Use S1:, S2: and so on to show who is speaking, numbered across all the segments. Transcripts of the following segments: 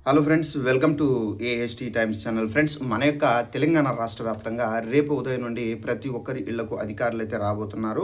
S1: Hello friends, welcome to AST times channel. Friends, మన యొక్క తెలంగాణ రాష్ట్ర వ్యాప్తంగా రేపు ఉదయం నుండి ప్రతి ఒక్కరి ఇళ్లకు అధికారులు అయితే రాబోతున్నారు.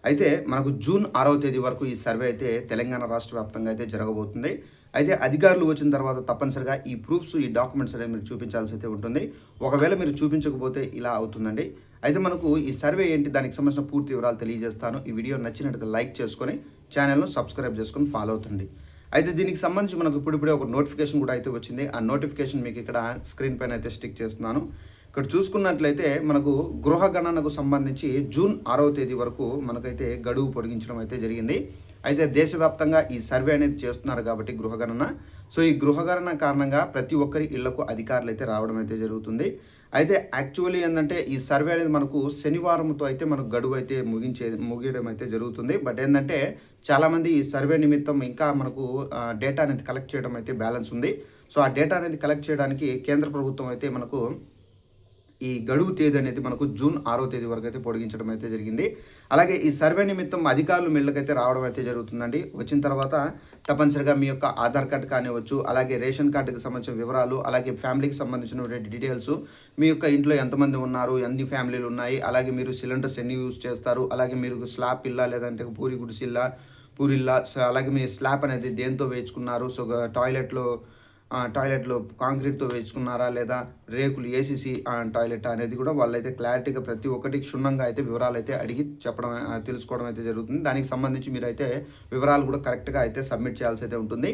S1: అయితే మనకు జూన్ 6వ తేదీ వరకు ఈ సర్వే అయితే తెలంగాణ రాష్ట్ర వ్యాప్తంగా అయితే జరగబోతుంది. అయితే అధికారులు వచ్చిన తర్వాత తప్పనిసరిగా ఈ ప్రూఫ్స్, ఈ డాక్యుమెంట్స్ అనేవి మీరు చూపించాల్సి అయితే ఉంటుంది. ఒకవేళ మీరు చూపించకపోతే ఇలా అవుతుందండి. అయితే మనకు ఈ సర్వే ఏంటి, దానికి సంబంధించిన పూర్తి వివరాలు తెలియజేస్తాను. ఈ వీడియో నచ్చినట్లయితే లైక్ చేసుకొని ఛానల్ను సబ్స్క్రైబ్ చేసుకొని ఫాలో అవుతుంది. అయితే దీనికి సంబంధించి మనకు ఇప్పుడిప్పుడే ఒక నోటిఫికేషన్ కూడా అయితే వచ్చింది. ఆ నోటిఫికేషన్ మీకు ఇక్కడ స్క్రీన్ పైన అయితే స్టిక్ చేస్తున్నాను. ఇక్కడ చూసుకున్నట్లయితే మనకు గృహ గణనకు సంబంధించి జూన్ 6వ తేదీ వరకు మనకైతే గడువు పొడిగించడం అయితే జరిగింది. అయితే దేశవ్యాప్తంగా ఈ సర్వే అనేది చేస్తున్నారు కాబట్టి గృహగణన. సో ఈ గృహగణన కారణంగా ప్రతి ఒక్కరి ఇళ్లకు అధికారులు అయితే రావడం అయితే జరుగుతుంది. అయితే యాక్చువల్లీ ఏంటంటే ఈ సర్వే అనేది మనకు శనివారంతో అయితే మనకు గడువు అయితే ముగియడం అయితే జరుగుతుంది. బట్ ఏంటంటే చాలామంది ఈ సర్వే నిమిత్తం ఇంకా మనకు డేటా అనేది కలెక్ట్ చేయడం అయితే బ్యాలెన్స్ ఉంది. సో ఆ డేటా అనేది కలెక్ట్ చేయడానికి కేంద్ర ప్రభుత్వం అయితే మనకు ఈ గడువు తేదీ అనేది మనకు జూన్ 6వ తేదీ వరకు అయితే పొడిగించడం అయితే జరిగింది. అలాగే ఈ సర్వే నిమిత్తం అధికారులు మిళ్ళకైతే రావడం అయితే జరుగుతుందండి. వచ్చిన తర్వాత తప్పనిసరిగా మీ యొక్క ఆధార్ కార్డు కానివ్వచ్చు, అలాగే రేషన్ కార్డుకి సంబంధించిన వివరాలు, అలాగే ఫ్యామిలీకి సంబంధించిన డీటెయిల్స్, మీ యొక్క ఇంట్లో ఎంతమంది ఉన్నారు, ఎన్ని ఫ్యామిలీలు ఉన్నాయి, అలాగే మీరు సిలిండర్స్ ఎన్ని యూజ్ చేస్తారు, అలాగే మీరు స్లాబ్ ఇల్లా లేదంటే పూరి గుడిసిల్లా, పూరిల్లా, సో అలాగే మీ స్లాబ్ అనేది దేంతో వేయించుకున్నారు, సో టాయిలెట్లో కాంక్రీట్తో వేయించుకున్నారా లేదా రేకులు ఏసీసీ టాయిలెట్ అనేది కూడా వాళ్ళైతే క్లారిటీగా ప్రతి ఒక్కటి క్షుణ్ణంగా అయితే వివరాలు అయితే అడిగి చెప్పడం తెలుసుకోవడం అయితే జరుగుతుంది. దానికి సంబంధించి మీరైతే వివరాలు కూడా కరెక్ట్గా అయితే సబ్మిట్ చేయాల్సి అయితే ఉంటుంది.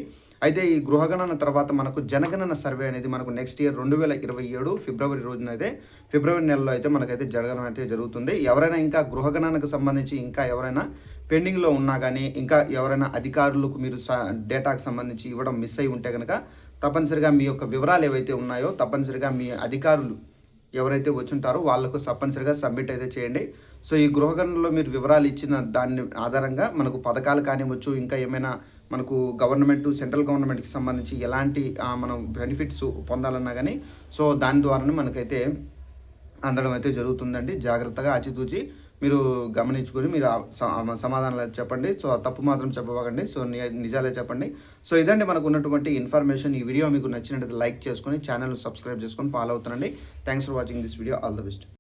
S1: అయితే ఈ గృహగణన తర్వాత మనకు జనగణన సర్వే అనేది మనకు నెక్స్ట్ ఇయర్ 2027 ఫిబ్రవరి రోజున అయితే ఫిబ్రవరి నెలలో అయితే మనకైతే జరగడం అయితే జరుగుతుంది. ఎవరైనా ఇంకా గృహగణనకు సంబంధించి ఇంకా ఎవరైనా పెండింగ్లో ఉన్నా కానీ, ఇంకా ఎవరైనా అధికారులకు మీరు డేటాకు సంబంధించి ఇవ్వడం మిస్ అయి ఉంటే కనుక తప్పనిసరిగా మీ యొక్క వివరాలు ఏవైతే ఉన్నాయో తప్పనిసరిగా మీ అధికారులు ఎవరైతే వచ్చుంటారో వాళ్ళకు తప్పనిసరిగా సబ్మిట్ అయితే చేయండి. సో ఈ గృహగణనలో మీరు వివరాలు ఇచ్చిన దాని ఆధారంగా మనకు పథకాలు కానివ్వచ్చు, ఇంకా ఏమైనా మనకు గవర్నమెంట్, సెంట్రల్ గవర్నమెంట్కి సంబంధించి ఎలాంటి మనం బెనిఫిట్స్ పొందాలన్నా కానీ సో దాని ద్వారానే మనకైతే అందడం అయితే జరుగుతుందండి. జాగ్రత్తగా ఆచితూచి మీరు గమనించుకొని మీరు సమాధానాలు చెప్పండి. సో తప్పు మాత్రం చెప్పకండి. సో నిజాలే చెప్పండి. సో ఇదండి మనకు ఉన్నటువంటి ఇన్ఫర్మేషన్. ఈ వీడియో మీకు నచ్చినట్లయితే లైక్ చేసుకొని ఛానల్ సబ్స్క్రైబ్ చేసుకొని ఫాలో అవుతానండి. Thanks for watching this video. All the best.